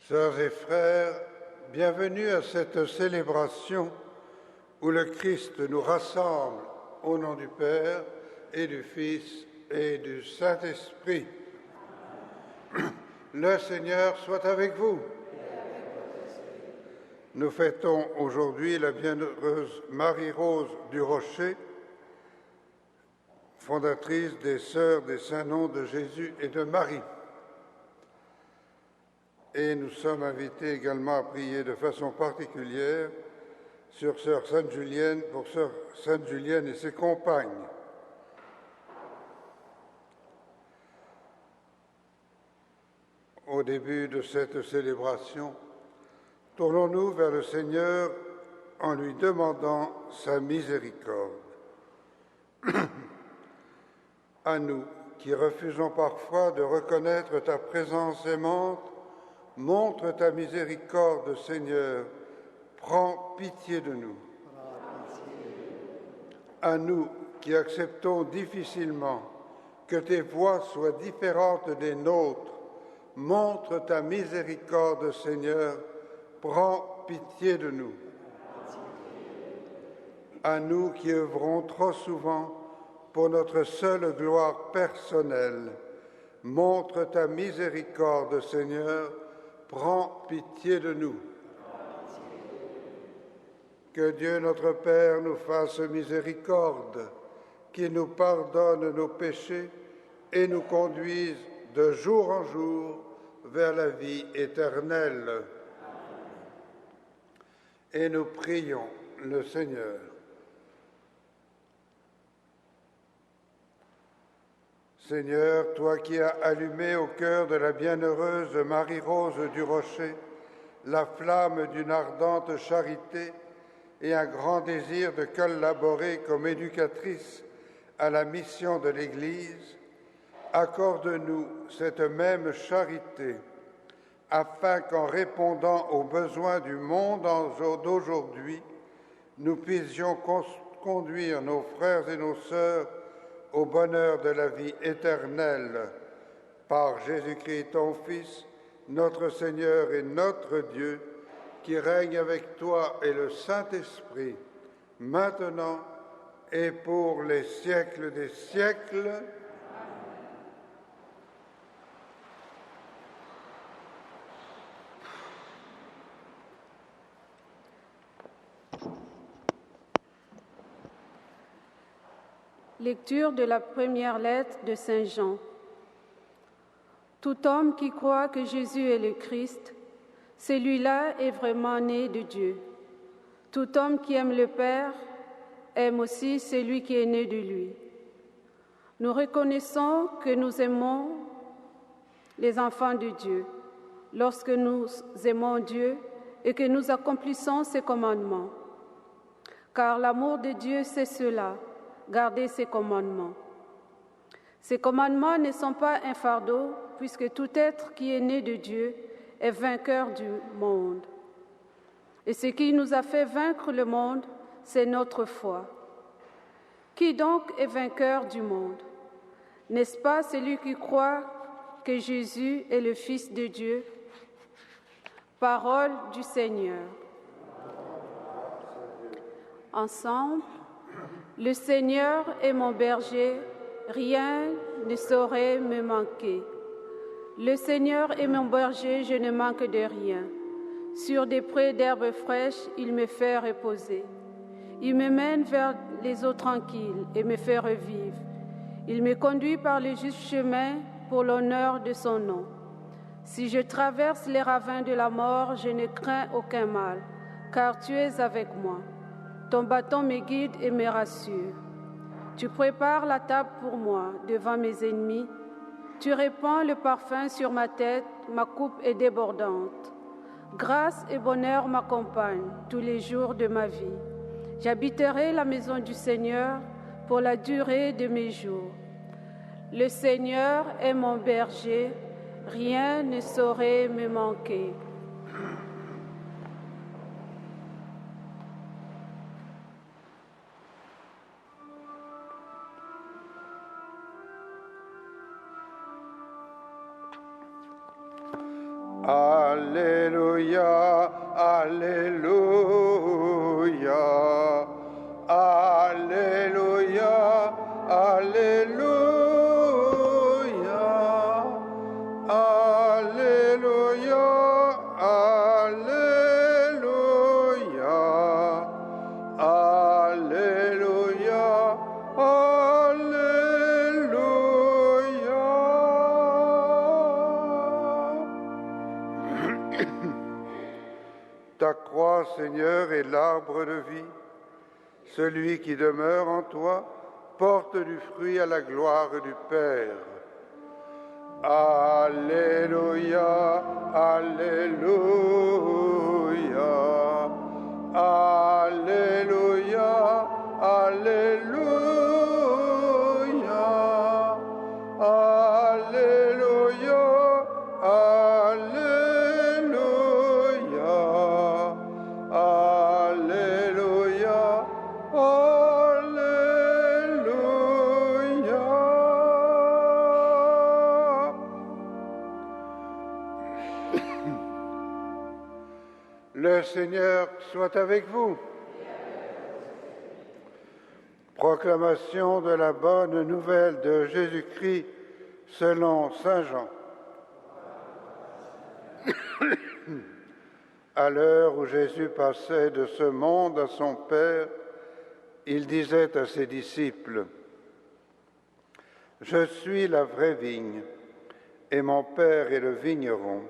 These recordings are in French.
Sœurs et frères, bienvenue à cette célébration où le Christ nous rassemble au nom du Père et du Fils et du Saint-Esprit. Le Seigneur soit avec vous. Nous fêtons aujourd'hui la bienheureuse Marie-Rose du Rocher, fondatrice des Sœurs des Saints Noms de Jésus et de Marie. Et nous sommes invités également à prier de façon particulière sur Sœur Sainte-Julienne, pour Sœur Sainte-Julienne et ses compagnes. Au début de cette célébration, tournons-nous vers le Seigneur en lui demandant sa miséricorde. À nous qui refusons parfois de reconnaître ta présence aimante, montre ta miséricorde, Seigneur, prends pitié de nous. À nous qui acceptons difficilement que tes voies soient différentes des nôtres, montre ta miséricorde, Seigneur, prends pitié de nous. À nous qui œuvrons trop souvent pour notre seule gloire personnelle, montre ta miséricorde, Seigneur, prends pitié de nous. Que Dieu notre Père nous fasse miséricorde, qu'il nous pardonne nos péchés et nous conduise de jour en jour vers la vie éternelle. Et nous prions le Seigneur. Seigneur, toi qui as allumé au cœur de la bienheureuse Marie-Rose du Rocher la flamme d'une ardente charité et un grand désir de collaborer comme éducatrice à la mission de l'Église, accorde-nous cette même charité, afin qu'en répondant aux besoins du monde d'aujourd'hui, nous puissions conduire nos frères et nos sœurs au bonheur de la vie éternelle, par Jésus-Christ, ton Fils, notre Seigneur et notre Dieu, qui règne avec toi et le Saint-Esprit, maintenant et pour les siècles des siècles. Lecture de la première lettre de Saint Jean. Tout homme qui croit que Jésus est le Christ, celui-là est vraiment né de Dieu. Tout homme qui aime le Père aime aussi celui qui est né de lui. Nous reconnaissons que nous aimons les enfants de Dieu lorsque nous aimons Dieu et que nous accomplissons ses commandements. Car l'amour de Dieu, c'est cela, garder ses commandements. Ces commandements ne sont pas un fardeau, puisque tout être qui est né de Dieu est vainqueur du monde. Et ce qui nous a fait vaincre le monde, c'est notre foi. Qui donc est vainqueur du monde? N'est-ce pas celui qui croit que Jésus est le Fils de Dieu? Parole du Seigneur. Ensemble, le Seigneur est mon berger, rien ne saurait me manquer. Le Seigneur est mon berger, je ne manque de rien. Sur des prés d'herbes fraîches, il me fait reposer. Il me mène vers les eaux tranquilles et me fait revivre. Il me conduit par le juste chemin pour l'honneur de son nom. Si je traverse les ravins de la mort, je ne crains aucun mal, car tu es avec moi. Ton bâton me guide et me rassure. Tu prépares la table pour moi devant mes ennemis. Tu répands le parfum sur ma tête, ma coupe est débordante. Grâce et bonheur m'accompagnent tous les jours de ma vie. J'habiterai la maison du Seigneur pour la durée de mes jours. Le Seigneur est mon berger, rien ne saurait me manquer. Alléluia. Alléluia, Alléluia, Alléluia, Alléluia, Alléluia, Alléluia, Alléluia, Alléluia. Ta croix, Seigneur, est l'arbre de vie. Celui qui demeure en toi porte du fruit à la gloire du Père. Alléluia, Alléluia, Alléluia, Alléluia, Alléluia, Alléluia, Alléluia, Alléluia. Le Seigneur soit avec vous. Proclamation de la bonne nouvelle de Jésus-Christ selon saint Jean. À l'heure où Jésus passait de ce monde à son Père, il disait à ses disciples, « Je suis la vraie vigne, et mon Père est le vigneron.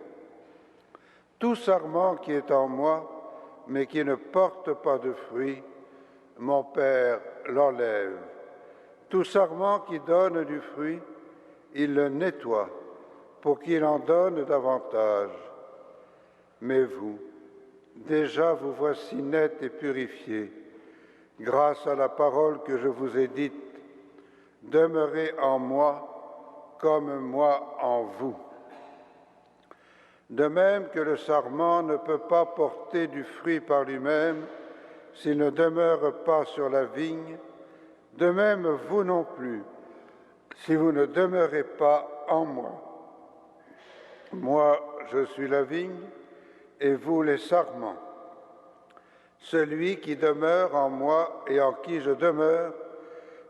Tout sarment qui est en moi, mais qui ne porte pas de fruits, mon Père l'enlève. Tout sarment qui donne du fruit, il le nettoie, pour qu'il en donne davantage. Mais vous, déjà vous voici nets et purifiés, grâce à la parole que je vous ai dite. Demeurez en moi, comme moi en vous. De même que le sarment ne peut pas porter du fruit par lui-même s'il ne demeure pas sur la vigne, de même vous non plus, si vous ne demeurez pas en moi. Moi, je suis la vigne, et vous les sarments. Celui qui demeure en moi et en qui je demeure,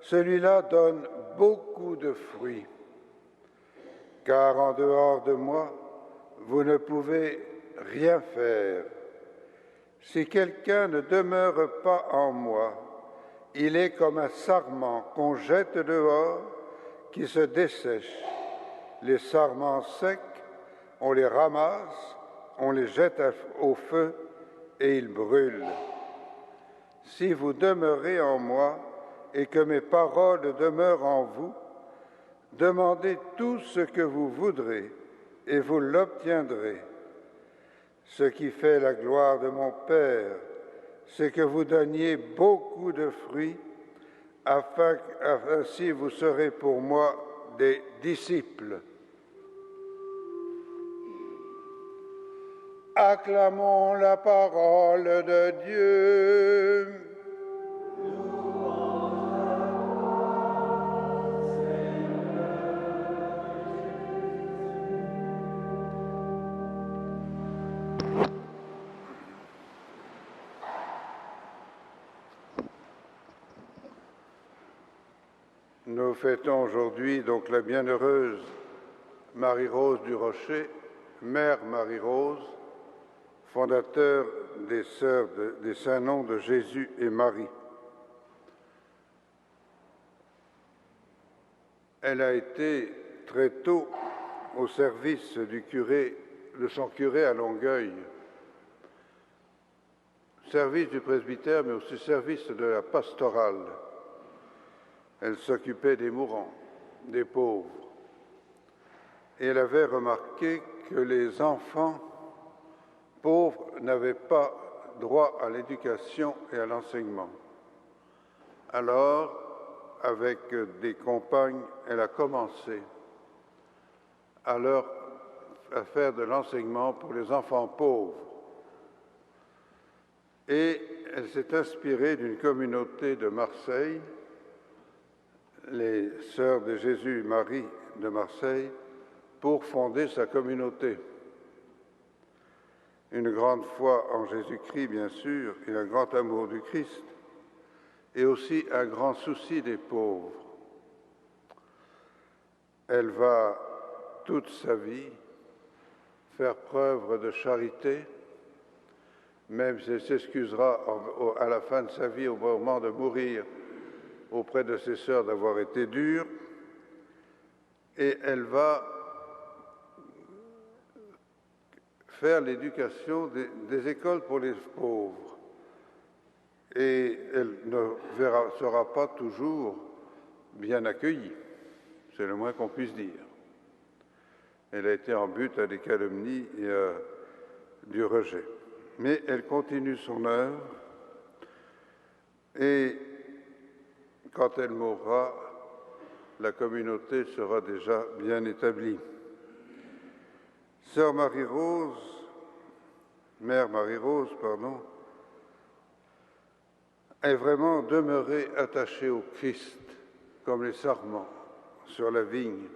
celui-là donne beaucoup de fruits. Car en dehors de moi, vous ne pouvez rien faire. Si quelqu'un ne demeure pas en moi, il est comme un sarment qu'on jette dehors, qui se dessèche. Les sarments secs, on les ramasse, on les jette au feu et ils brûlent. Si vous demeurez en moi et que mes paroles demeurent en vous, demandez tout ce que vous voudrez et vous l'obtiendrez. Ce qui fait la gloire de mon Père, c'est que vous donniez beaucoup de fruits, afin ainsi vous serez pour moi des disciples. Acclamons la parole de Dieu. Nous fêtons aujourd'hui donc la bienheureuse Marie-Rose du Rocher, Mère Marie-Rose, fondateur des Sœurs des Saints Noms de Jésus et Marie. Elle a été très tôt au service du curé, de son curé à Longueuil, service du presbytère, mais aussi service de la pastorale. Elle s'occupait des mourants, des pauvres. Et elle avait remarqué que les enfants pauvres n'avaient pas droit à l'éducation et à l'enseignement. Alors, avec des compagnes, elle a commencé à faire de l'enseignement pour les enfants pauvres. Et elle s'est inspirée d'une communauté de Marseille, les Sœurs de Jésus et Marie de Marseille, pour fonder sa communauté. une grande foi en Jésus-Christ, bien sûr, et un grand amour du Christ, et aussi un grand souci des pauvres. Elle va toute sa vie faire preuve de charité, même si elle s'excusera à la fin de sa vie, au moment de mourir, auprès de ses sœurs d'avoir été dure, et elle va faire l'éducation des écoles pour les pauvres. Et elle ne sera pas toujours bien accueillie, c'est le moins qu'on puisse dire. Elle a été en but à des calomnies et à du rejet. Mais elle continue son œuvre et quand elle mourra, la communauté sera déjà bien établie. Sœur Marie-Rose, Mère Marie-Rose, est vraiment demeurée attachée au Christ, comme les sarments sur la vigne.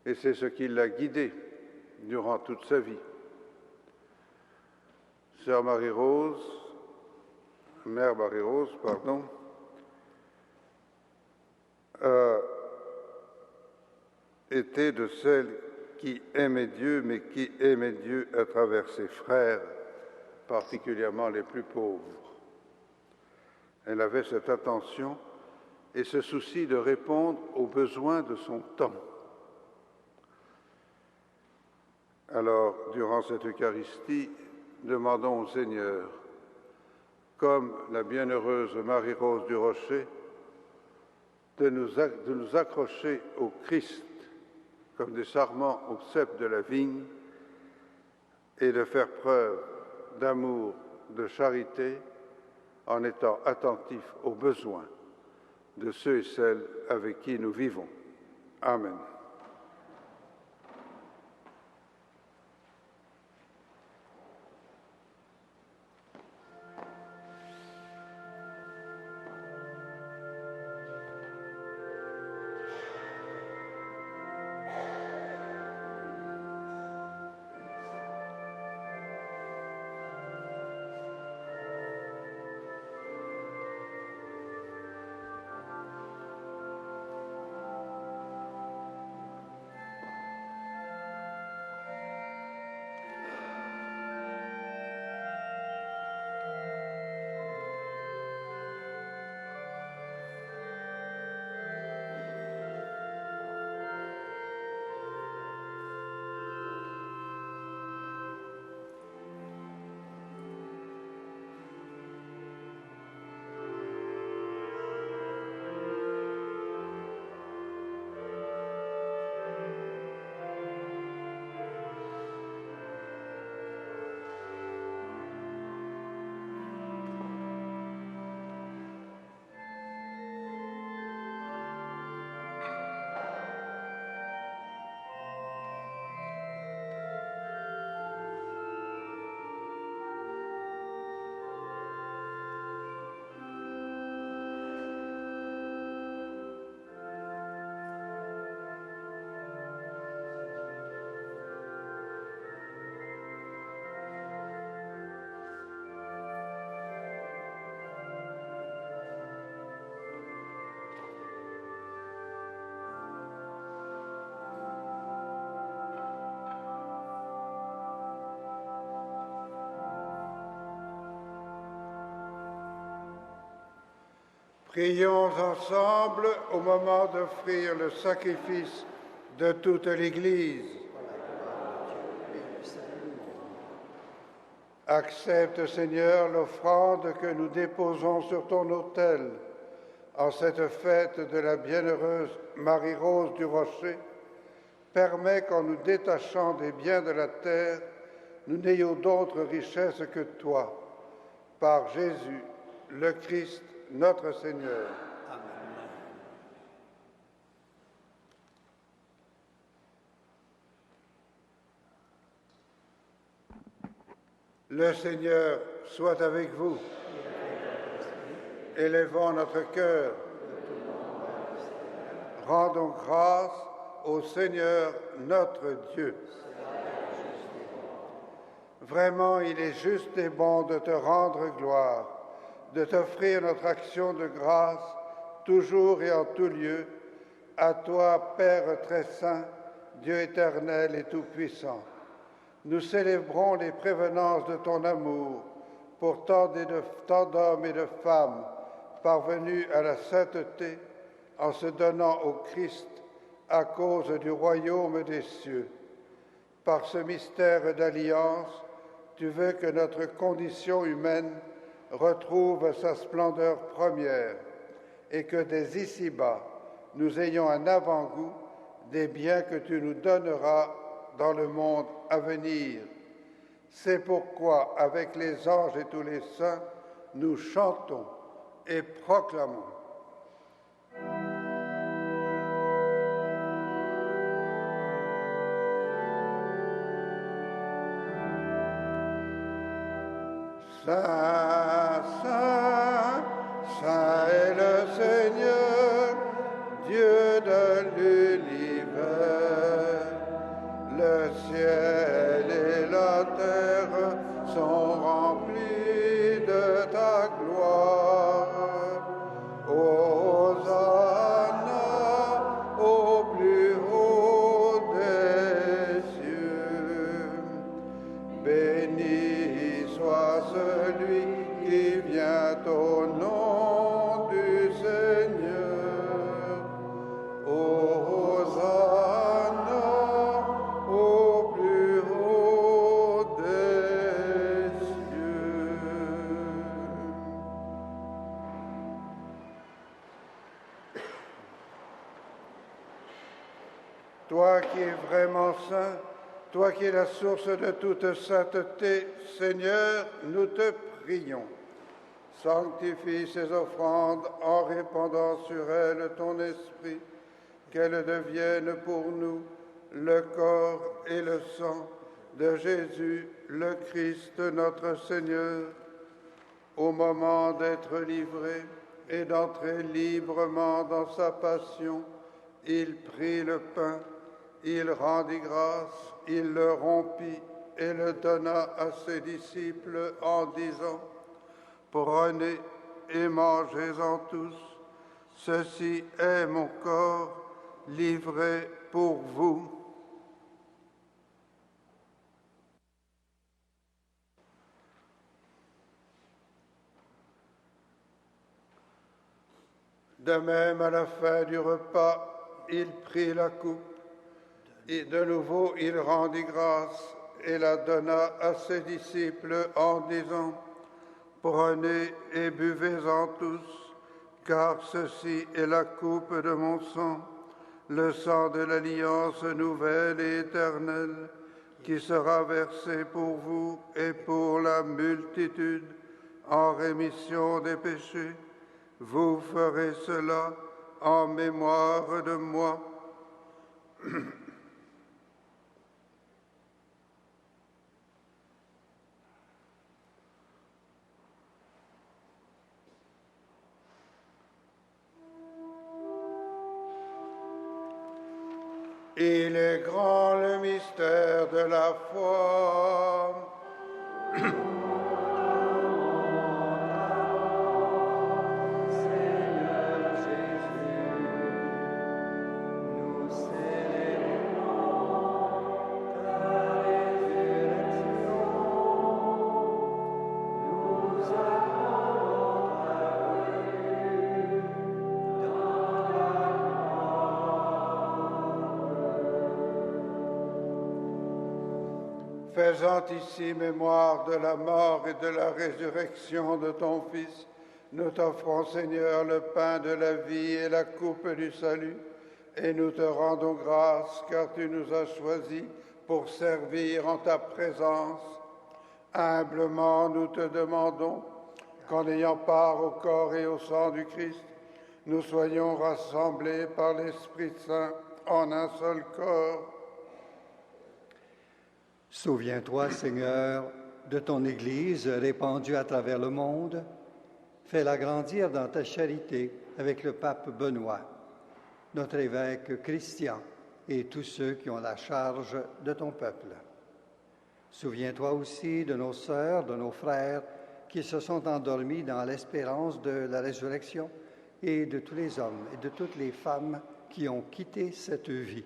Et c'est ce qui l'a guidée durant toute sa vie. Sœur Marie-Rose, Mère Marie-Rose, a été de celles qui aimaient Dieu, mais qui aimaient Dieu à travers ses frères, particulièrement les plus pauvres. Elle avait cette attention et ce souci de répondre aux besoins de son temps. Alors, durant cette Eucharistie, demandons au Seigneur, comme la bienheureuse Marie-Rose du Rocher, de nous accrocher au Christ comme des sarments au cep de la vigne et de faire preuve d'amour, de charité, en étant attentifs aux besoins de ceux et celles avec qui nous vivons. Amen. Prions ensemble au moment d'offrir le sacrifice de toute l'Église. Accepte, Seigneur, l'offrande que nous déposons sur ton autel en cette fête de la bienheureuse Marie-Rose du Rocher. Permets qu'en nous détachant des biens de la terre, nous n'ayons d'autre richesse que toi. Par Jésus, le Christ, notre Seigneur. Amen. Le Seigneur soit avec vous. Élevons notre cœur. Rendons grâce au Seigneur notre Dieu. Vraiment, il est juste et bon de te rendre gloire, de t'offrir notre action de grâce, toujours et en tout lieu, à toi, Père très saint, Dieu éternel et tout-puissant. Nous célébrons les prévenances de ton amour pour tant d'hommes et de femmes parvenus à la sainteté en se donnant au Christ à cause du royaume des cieux. Par ce mystère d'alliance, tu veux que notre condition humaine retrouve sa splendeur première et que dès ici-bas, nous ayons un avant-goût des biens que tu nous donneras dans le monde à venir. C'est pourquoi, avec les anges et tous les saints, nous chantons et proclamons. Saint, Saint, Saint est le Seigneur, Dieu de l'univers. Le ciel et la terre sont remplis de ta gloire. Hosanna au plus haut des cieux. Béni soit celui qui vient au nom du Seigneur. Hosanna au plus haut des cieux. Toi qui es vraiment saint, toi qui es la source de toute sainteté, Seigneur, nous te prions. Sanctifie ces offrandes en répandant sur elles ton esprit, qu'elles deviennent pour nous le corps et le sang de Jésus, le Christ, notre Seigneur. Au moment d'être livré et d'entrer librement dans sa passion, il prit le pain, il rendit grâce, il le rompit et le donna à ses disciples en disant : « Prenez et mangez-en tous, ceci est mon corps livré pour vous. » De même, à la fin du repas, il prit la coupe, et de nouveau il rendit grâce et la donna à ses disciples en disant : « Prenez et buvez-en tous, car ceci est la coupe de mon sang, le sang de l'alliance nouvelle et éternelle, qui sera versé pour vous et pour la multitude en rémission des péchés. Vous ferez cela en mémoire de moi. » Il est grand le mystère de la foi. Seigneur Jésus, nous célébrons ta résurrection. Nous attendons ta venue dans la Faisant ici mémoire de la mort et de la résurrection de ton Fils, nous t'offrons, Seigneur, le pain de la vie et la coupe du salut, et nous te rendons grâce car tu nous as choisis pour servir en ta présence. Humblement, nous te demandons qu'en ayant part au corps et au sang du Christ, nous soyons rassemblés par l'Esprit Saint en un seul corps. Souviens-toi, Seigneur, de ton Église répandue à travers le monde. Fais-la grandir dans ta charité avec le pape Benoît, notre évêque Christian et tous ceux qui ont la charge de ton peuple. Souviens-toi aussi de nos sœurs, de nos frères qui se sont endormis dans l'espérance de la résurrection et de tous les hommes et de toutes les femmes qui ont quitté cette vie.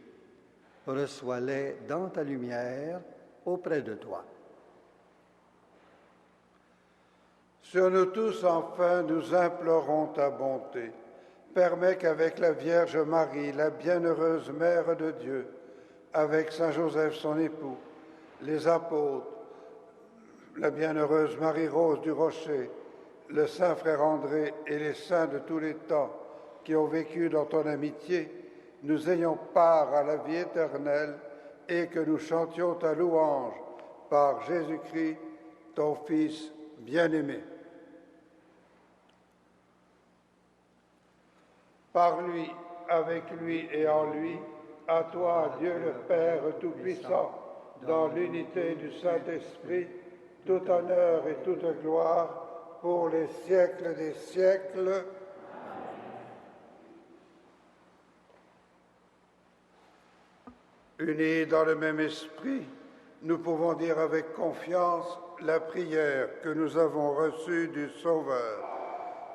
Reçois-les dans ta lumière auprès de toi. Sur nous tous, enfin, nous implorons ta bonté. Permets qu'avec la Vierge Marie, la bienheureuse Mère de Dieu, avec Saint Joseph, son époux, les apôtres, la bienheureuse Marie-Rose du Rocher, le Saint Frère André et les saints de tous les temps qui ont vécu dans ton amitié, nous ayons part à la vie éternelle et que nous chantions ta louange par Jésus-Christ, ton Fils bien-aimé. Par lui, avec lui et en lui, à toi, Dieu le Père Tout-Puissant, dans l'unité du Saint-Esprit, tout honneur et toute gloire pour les siècles des siècles. Unis dans le même esprit, nous pouvons dire avec confiance la prière que nous avons reçue du Sauveur.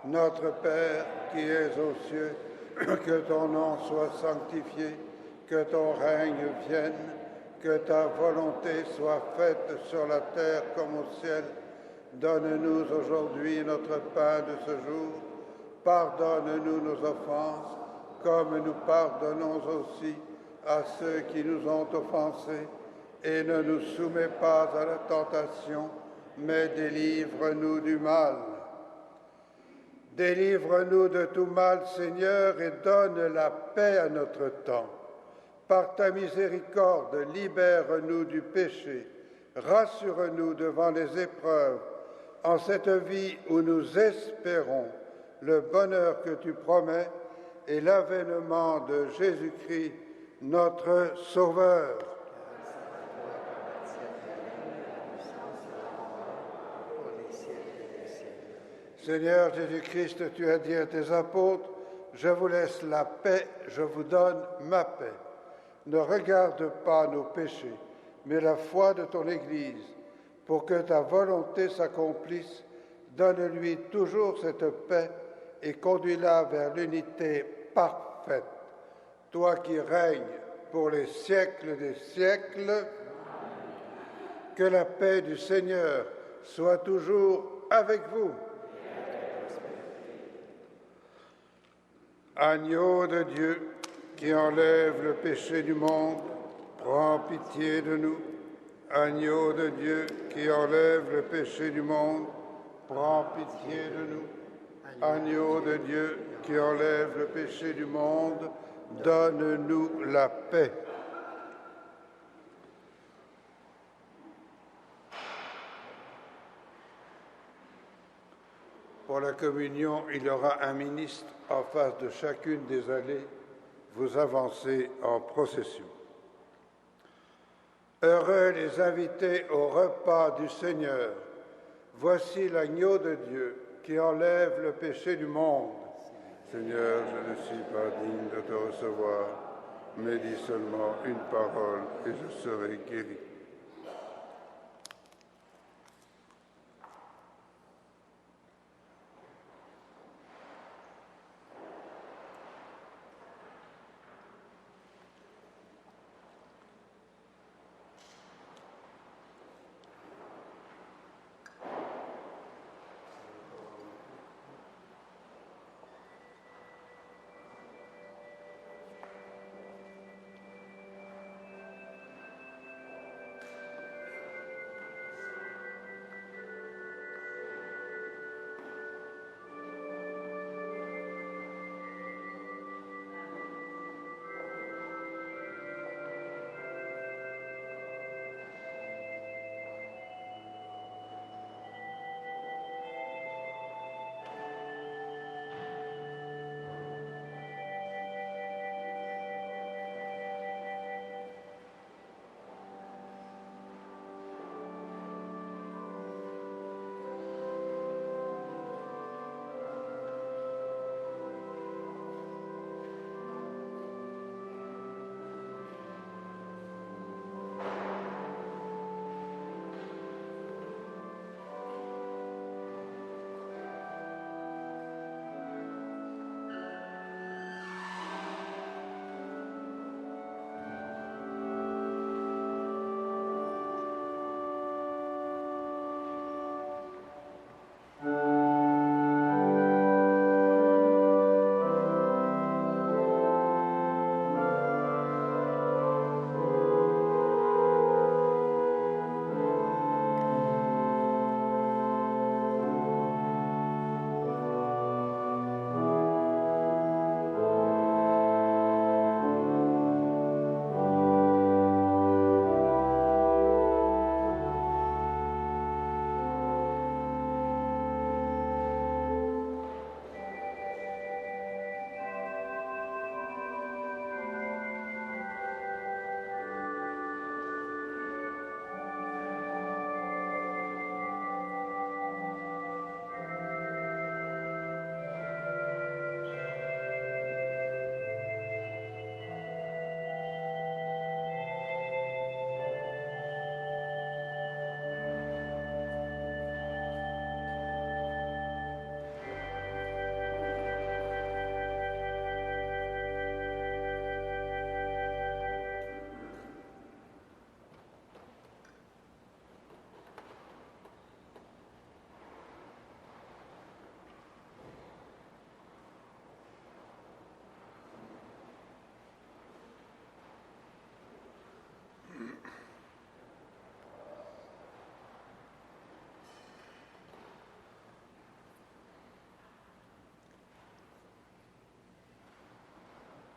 Notre Père qui es aux cieux, que ton nom soit sanctifié, que ton règne vienne, que ta volonté soit faite sur la terre comme au ciel. Donne-nous aujourd'hui notre pain de ce jour. Pardonne-nous nos offenses, comme nous pardonnons aussi à ceux qui nous ont offensés. Et ne nous soumets pas à la tentation, mais délivre-nous du mal. Délivre-nous de tout mal, Seigneur, et donne la paix à notre temps. Par ta miséricorde, libère-nous du péché. Rassure-nous devant les épreuves, en cette vie où nous espérons le bonheur que tu promets et l'avènement de Jésus-Christ, notre Sauveur. Seigneur Jésus-Christ, tu as dit à tes apôtres, « Je vous laisse la paix, je vous donne ma paix. » Ne regarde pas nos péchés, mais la foi de ton Église, pour que ta volonté s'accomplisse. Donne-lui toujours cette paix et conduis-la vers l'unité parfaite. Toi qui règnes pour les siècles des siècles, que la paix du Seigneur soit toujours avec vous. Agneau de Dieu, qui enlève le péché du monde, prends pitié de nous. Agneau de Dieu, qui enlève le péché du monde, prends pitié de nous. Agneau de Dieu, qui enlève le péché du monde, donne-nous la paix. Pour la communion, il y aura un ministre en face de chacune des allées. Vous avancez en procession. Heureux les invités au repas du Seigneur. Voici l'agneau de Dieu qui enlève le péché du monde. Seigneur, je ne suis pas digne de te recevoir, mais dis seulement une parole et je serai guéri.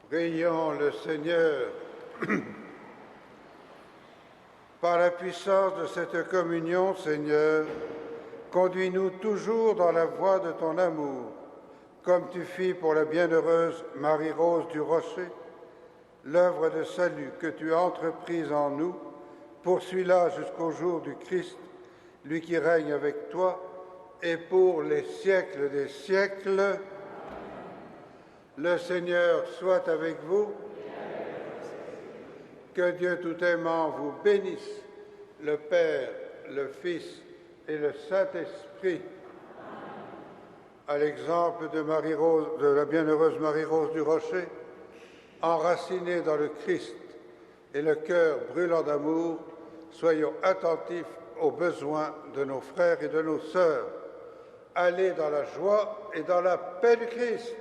Prions le Seigneur. Par la puissance de cette communion, Seigneur, conduis-nous toujours dans la voie de ton amour, comme tu fis pour la bienheureuse Marie-Rose du Rocher. L'œuvre de salut que tu as entreprise en nous, poursuis-la jusqu'au jour du Christ, lui qui règne avec toi, et pour les siècles des siècles. Le Seigneur soit avec vous. Que Dieu tout aimant vous bénisse, le Père, le Fils et le Saint-Esprit. À l'exemple de Marie-Rose, de la bienheureuse Marie-Rose du Rocher, enracinée dans le Christ et le cœur brûlant d'amour, soyons attentifs aux besoins de nos frères et de nos sœurs. Allez dans la joie et dans la paix du Christ.